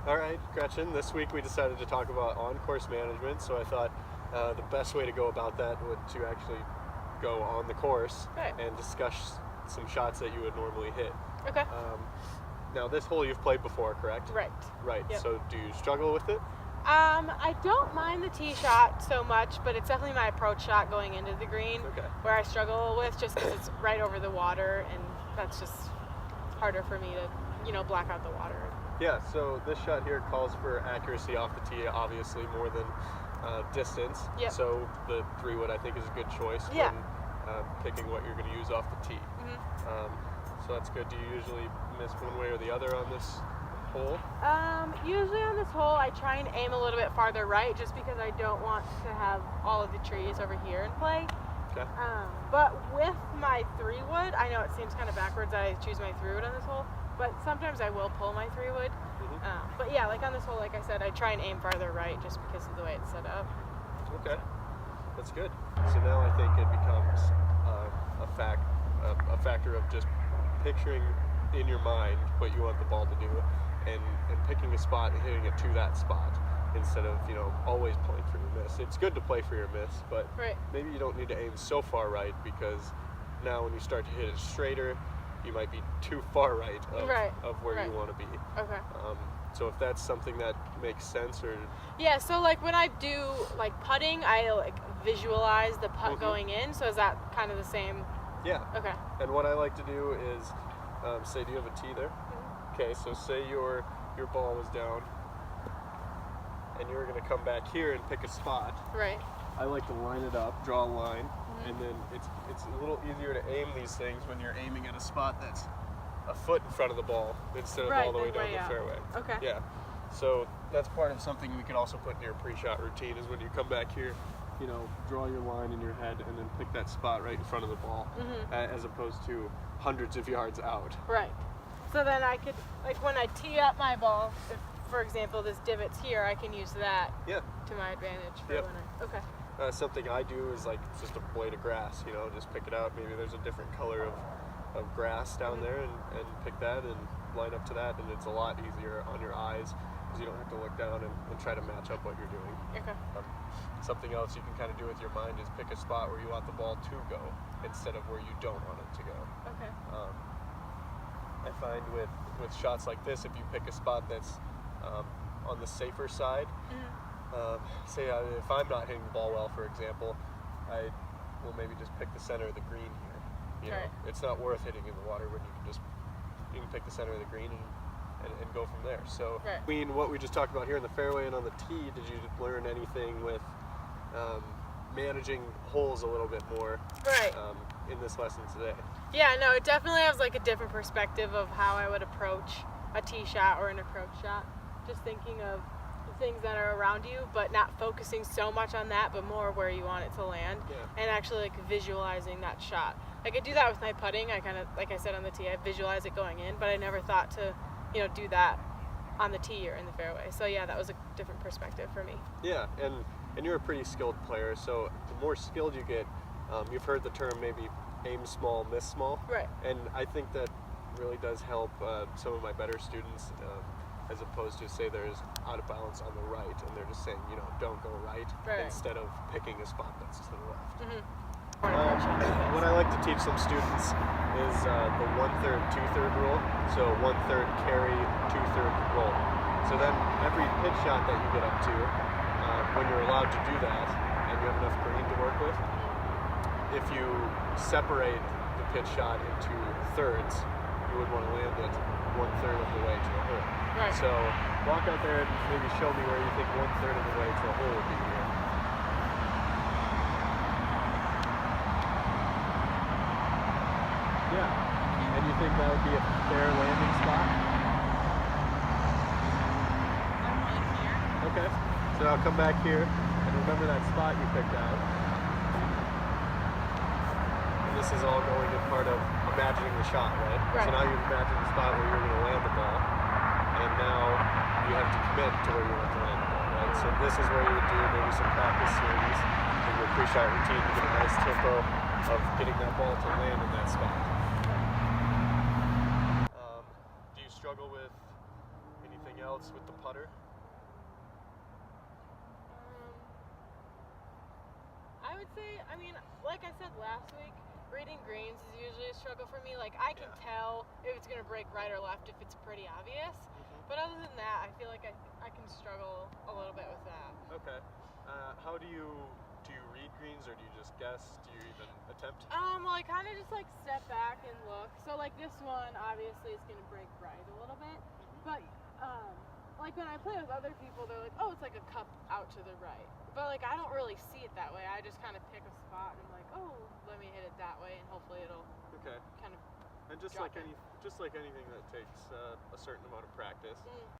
All right, Gretchen, this week we decided to talk about on-course management, so I thought the best way to go about that would to actually go on the course Right. and discuss some shots that you would normally hit. Okay. Now, this hole you've played before, correct? Right. Right, Yep. so do you struggle with it? I don't mind the tee shot so much, but it's definitely my approach shot going into the green Okay. where I struggle with, just because it's right over the water, and that's just harder for me to, black out the water. Yeah, so this shot here calls for accuracy off the tee, obviously, more than distance. Yep. So the 3-wood, I think, is a good choice Yeah. when picking what you're going to use off the tee. So that's good. Do you usually miss one way or the other on this hole? Usually on this hole, I try and aim a little bit farther right, just because I don't want to have all of the trees over here in play. Okay. But with my 3-wood, I know it seems kind of backwards that I choose my 3-wood on this hole, but sometimes I will pull my 3-wood. But yeah, like on this hole, like I said, I try and aim farther right just because of the way it's set up. Okay, that's good. So now I think it becomes a factor of just picturing in your mind what you want the ball to do, and picking a spot and hitting it to that spot instead of always playing for your miss. It's good to play for your miss, but Right. maybe you don't need to aim so far right, because now when you start to hit it straighter, you might be too far right of where Right. you want to be. Okay. So if that's something that makes sense, or Yeah, so like when I do like putting, I like visualize the putt Mhm. going in. So is that kind of the same? yeah. Okay. And what I like to do is, say, do you have a tee there? Mhm. Okay, so say your ball was down, and you're going to come back here and pick a spot. Right. I like to line it up, draw a line, Mhm. and then it's a little easier to aim these things when you're aiming at a spot that's a foot in front of the ball instead of Right, all the way then down way the out. fairway. Okay. Yeah. So that's part of something we could also put in your pre-shot routine, is when you come back here, draw your line in your head and then pick that spot right in front of the ball, as opposed to hundreds of yards out. Right. So then I could, like when I tee up my ball, if, for example, this divot's here, I can use that Yeah. to my advantage for Yep. when I, okay. Something I do is like just a blade of grass, just pick it out. Maybe there's a different color of grass down there, and pick that and line up to that, and it's a lot easier on your eyes because you don't have to look down and try to match up what you're doing. Okay. Something else you can kind of do with your mind is pick a spot where you want the ball to go instead of where you don't want it to go. Okay. I find with shots like this, if you pick a spot that's on the safer side, say if I'm not hitting the ball well, for example, I will maybe just pick the center of the green here. Right. It's not worth hitting in the water when you can pick the center of the green and go from there. So Right. between what we just talked about here in the fairway and on the tee, did you learn anything with managing holes a little bit more Right. in this lesson today? Yeah, no, it definitely has like a different perspective of how I would approach a tee shot or an approach shot. Just thinking of the things that are around you, but not focusing so much on that, but more where you want it to land, Yeah. and actually like visualizing that shot. Like I do that with my putting. I kind of, like I said on the tee, I visualize it going in, but I never thought to, do that on the tee or in the fairway. So yeah, that was a different perspective for me. Yeah, and you're a pretty skilled player, so the more skilled you get, you've heard the term maybe aim small, miss small. Right. And I think that really does help some of my better students, as opposed to say there's out of balance on the right, and they're just saying, don't go right, Right. instead of picking a spot that's to the left. What What I like to teach some students is the 1/3, 2/3 rule. So 1/3 carry, 2/3 roll. So then every pitch shot that you get up to, when you're allowed to do that, and you have enough green to work with, if you separate the pitch shot into thirds, you would want to land it 1/3 of the way to the hole. Right. So walk out there and maybe show me where you think 1/3 of the way to the hole would be here. Yeah. And you think that would be a fair landing spot? I'm right here. Okay. So I'll come back here and remember that spot you picked out. And this is all going in part of imagining the shot, right? Right. So now you've imagined the spot where you're going to land the ball. And now you have to commit to where you want to land the ball, right? So this is where you would do maybe some practice series in your pre-shot routine to get a nice tempo of getting that ball to land in that spot. Do you struggle with anything anything else with the putter? I would say, I mean, like I said last week, reading greens is usually a struggle for me. Like, I can tell if it's going to break right or left if it's pretty obvious. But other than that, I feel like I can struggle a little bit with that. Okay. How do you read greens, or do you just guess? Do you even attempt? Well, I kind of just like step back and look. So like this one, obviously, is going to break right a little bit. But like when I play with other people, they're like, oh, it's like a cup out to the right. But like I don't really see it that way. I just kind of pick a spot and I'm like, oh, let me hit it that way, and hopefully it'll kind of. And just like anything that takes a certain amount of practice.